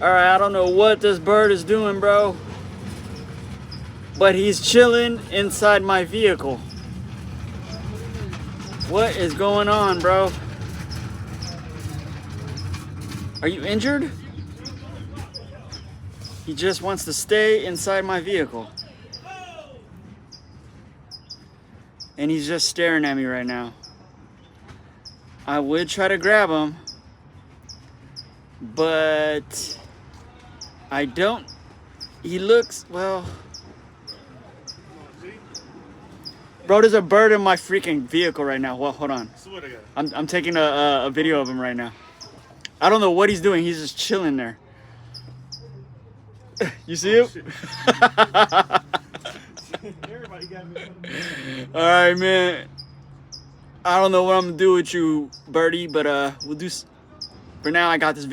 Alright, I don't know what this bird is doing, bro. But he's chilling inside my vehicle. What is going on, bro? Are you injured? He just wants to stay inside my vehicle. And he's just staring at me right now. I would try to grab him, but I don't. He looks, well. Bro, there's a bird in my freaking vehicle right now. Well, hold on. I'm taking a video of him right now. I don't know what he's doing. He's just chilling there. You see him? All right, man. I don't know what I'm gonna do with you, birdie, but we'll do. For now, I got this video.